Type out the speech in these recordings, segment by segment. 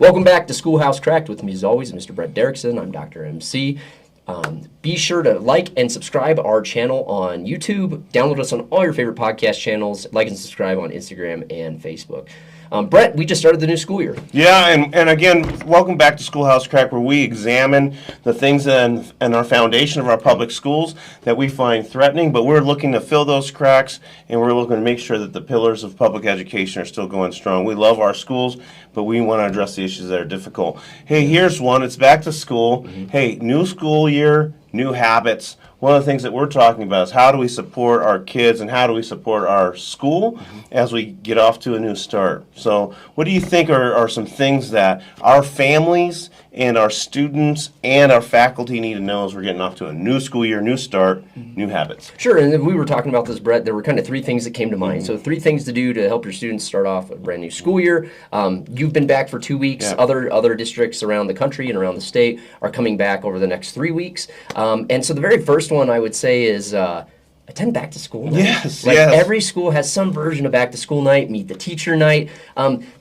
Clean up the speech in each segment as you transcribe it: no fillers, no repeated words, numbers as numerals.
Welcome back to Schoolhouse Cracked. With me as always, Mr. Brett Derickson. I'm Dr. MC. Be sure to like and subscribe our channel on YouTube. Download us on all your favorite podcast channels. Like and subscribe on Instagram and Facebook. Brett, we just started the new school year. Yeah, and again, welcome back to Schoolhouse Crack, where we examine the things in our foundation of our public schools that we find threatening, but we're looking to fill those cracks, and we're looking to make sure that the pillars of public education are still going strong. We love our schools, but we want to address the issues that are difficult. Hey, here's one. It's back to school. Hey, new school year, new habits. One of the things that we're talking about is how do we support our kids and how do we support our school as we get off to a new start. So what do you think are some things that our families and our students and our faculty need to know as we're getting off to a new school year, new start, new habits? Sure, and we were talking about this, Brett. There were kind of three things that came to mind. So 3 things to do to help your students start off a brand new school year. You've been back for 2 weeks. Yeah. Other districts around the country and around the state are coming back over the next 3 weeks. And so the very first one I would say is attend back to school night. Yes, yes. Every school has some version of back to school night, meet the teacher night.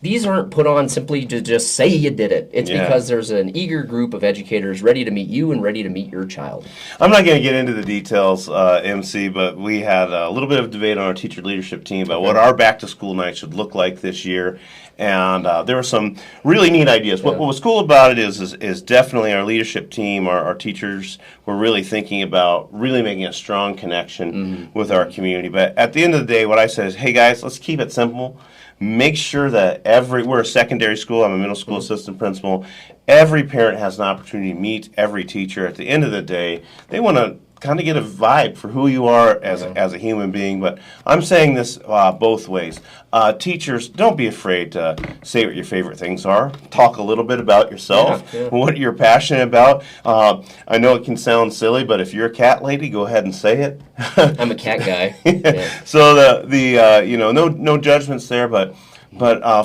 These aren't put on simply to just say you did it. It's because there's an eager group of educators ready to meet you and ready to meet your child. I'm not going to get into the details, MC, but we had a little bit of debate on our teacher leadership team about what our back to school night should look like this year. And there were some really neat ideas. What was cool about it is definitely our leadership team, our teachers were really thinking about really making a strong connection with our community. But at the end of the day, what I said is, hey guys, let's keep it simple. Make sure that we're a secondary school, I'm a middle school assistant principal, every parent has an opportunity to meet every teacher. At the end of the day, they want to kind of get a vibe for who you are as a human being. But I'm saying this both ways. Teachers, don't be afraid to say what your favorite things are. Talk a little bit about yourself, what you're passionate about. I know it can sound silly, but if you're a cat lady, go ahead and say it. I'm a cat guy. So no judgments there, but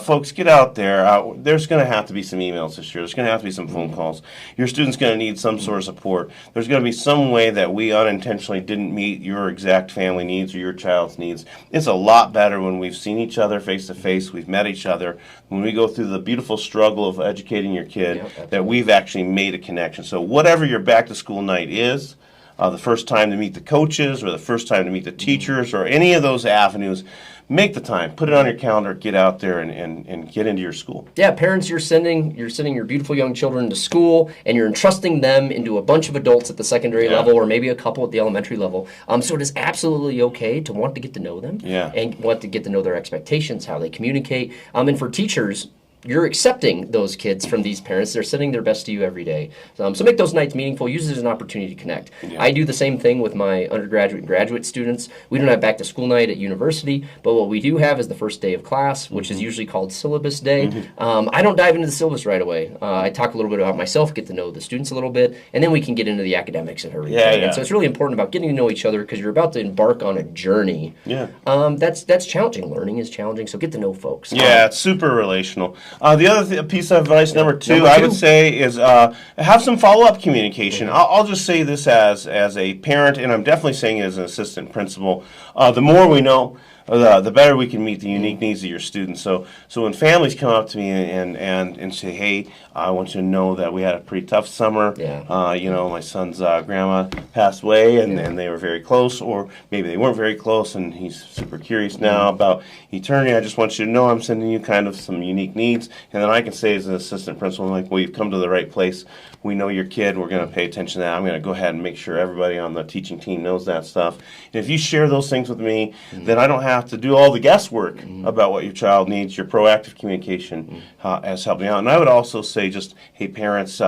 folks, get out there. There's going to have to be some emails this year. There's going to have to be some phone calls. Your student's going to need some sort of support. There's going to be some way that we unintentionally didn't meet your exact family needs or your child's needs. It's a lot better when we've seen each other face to face, we've met each other, when we go through the beautiful struggle of educating your kid, that we've actually made a connection. So whatever your back to school night is, the first time to meet the coaches or the first time to meet the teachers or any of those avenues, make the time, put it on your calendar, get out there and get into your school. Yeah, parents, you're sending your beautiful young children to school, and you're entrusting them into a bunch of adults at the secondary level, or maybe a couple at the elementary level. So it is absolutely okay to want to get to know them, and want to get to know their expectations, how they communicate. And for teachers, you're accepting those kids from these parents. They're sending their best to you every day. So make those nights meaningful. Use it as an opportunity to connect. I do the same thing with my undergraduate and graduate students. We don't have back to school night at university, but what we do have is the first day of class, which is usually called syllabus day. I don't dive into the syllabus right away. I talk a little bit about myself, get to know the students a little bit, and then we can get into the academics and everything. And so it's really important about getting to know each other because you're about to embark on a journey. That's challenging. Learning is challenging, so get to know folks. It's super relational. The other piece of advice, number two, I would say, is have some follow-up communication. I'll just say this as a parent, and I'm definitely saying it as an assistant principal. The more we know, the better we can meet the unique needs of your students. So when families come up to me and say, hey, I want you to know that we had a pretty tough summer. My son's grandma passed away, and they were very close, or maybe they weren't very close, and he's super curious now about eternity. I just want you to know I'm sending you kind of some unique needs. And then I can say as an assistant principal, I'm like, well, you've come to the right place. We know your kid. We're going to pay attention to that. I'm going to go ahead and make sure everybody on the teaching team knows that stuff. And if you share those things with me, then I don't have to do all the guesswork about what your child needs. Your proactive communication has helped me out. And I would also say just, hey, parents,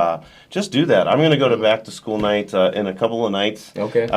just do that. I'm going to go to back to school night in a couple of nights. Okay. And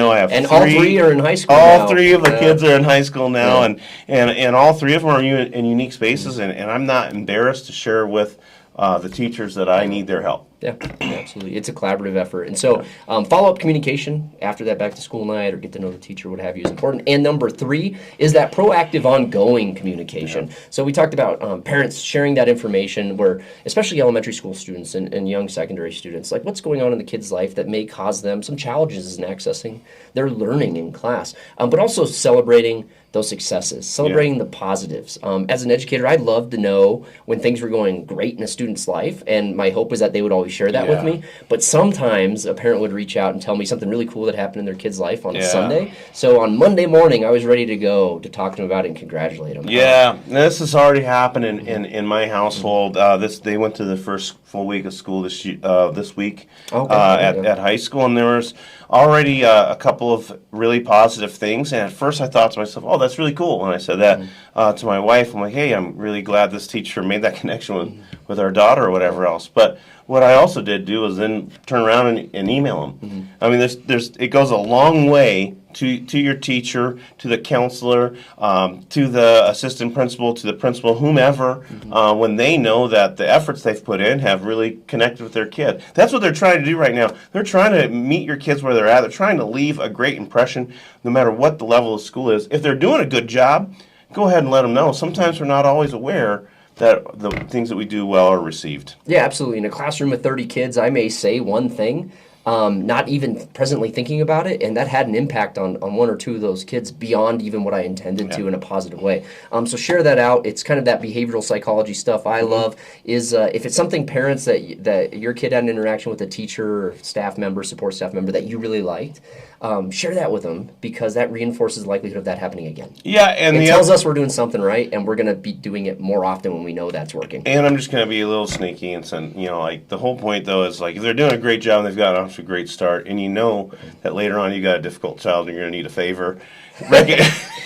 I have and all three are in high school all three of the kids are in high school now, and all three of them are in unique spaces, and I'm not embarrassed to share with the teachers that I need their help. Yeah, absolutely. It's a collaborative effort. And so follow-up communication after that back-to-school night or get to know the teacher, what have you, is important. And number 3 is that proactive, ongoing communication. Yeah. So we talked about parents sharing that information where, especially elementary school students and young secondary students, like what's going on in the kid's life that may cause them some challenges in accessing their learning in class, but also celebrating those successes, celebrating the positives. As an educator, I'd love to know when things were going great in a student's life, and my hope is that they would always share that with me. But sometimes a parent would reach out and tell me something really cool that happened in their kid's life on a Sunday. So on Monday morning, I was ready to go to talk to them about it and congratulate them. Yeah, this has already happened in my household. They went to the first full week of school this week at high school, and there was already a couple of really positive things. And at first I thought to myself, oh, that's really cool. When I said that to my wife, I'm like, hey, I'm really glad this teacher made that connection with our daughter or whatever else. But what I also did do was then turn around and email them. I mean, it goes a long way to your teacher, to the counselor, to the assistant principal, to the principal, whomever, when they know that the efforts they've put in have really connected with their kid. That's what they're trying to do right now. They're trying to meet your kids where they're at. They're trying to leave a great impression no matter what the level of school is. If they're doing a good job, go ahead and let them know. Sometimes we're not always aware that the things that we do well are received. Yeah, absolutely. In a classroom of 30 kids, I may say one thing, not even presently thinking about it, and that had an impact on one or two of those kids beyond even what I intended to in a positive way. So share that out. It's kind of that behavioral psychology stuff I love is if it's something parents that your kid had an interaction with a teacher or staff member, support staff member that you really liked, share that with them because that reinforces the likelihood of that happening again. Yeah, and it tells us we're doing something right, and we're going to be doing it more often when we know that's working. And I'm just going to be a little sneaky and send, like the whole point though is like if they're doing a great job and they've got off to a great start, and you know that later on you got a difficult child and you're going to need a favor.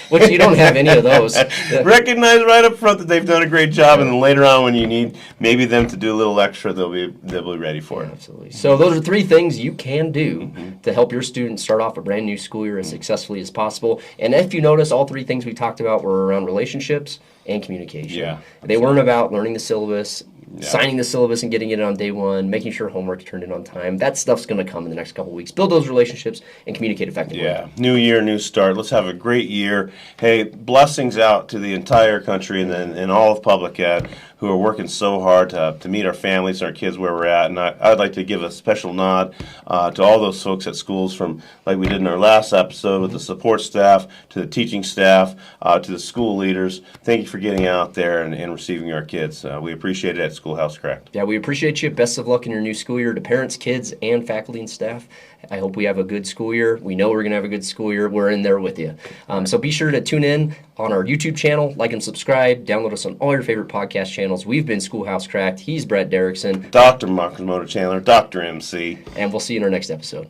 Which you don't have any of those. Recognize right up front that they've done a great job, and then later on when you need maybe them to do a little extra, they'll be ready for it. Absolutely. So those are 3 things you can do to help your students start off a brand new school year as successfully as possible. And if you notice, all 3 things we talked about were around relationships and communication. Yeah, they weren't about learning the syllabus, signing the syllabus and getting it on day 1, making sure homework turned in on time. That stuff's going to come in the next couple of weeks. Build those relationships and communicate effectively. Yeah, new year, new start. Let's have a great year. Hey, blessings out to the entire country and all of public ed who are working so hard to meet our families and our kids where we're at. And I'd like to give a special nod to all those folks at schools from, like we did in our last episode, with the support staff, to the teaching staff, to the school leaders. Thank you for getting out there and receiving our kids. We appreciate it at Schoolhouse Cracked. Yeah, we appreciate you. Best of luck in your new school year to parents, kids, and faculty and staff. I hope we have a good school year. We know we're going to have a good school year. We're in there with you. So be sure to tune in on our YouTube channel, like and subscribe, download us on all your favorite podcast channels. We've been Schoolhouse Cracked. He's Brett Derickson. Dr. Marcus Motor Chandler, Dr. MC. And we'll see you in our next episode.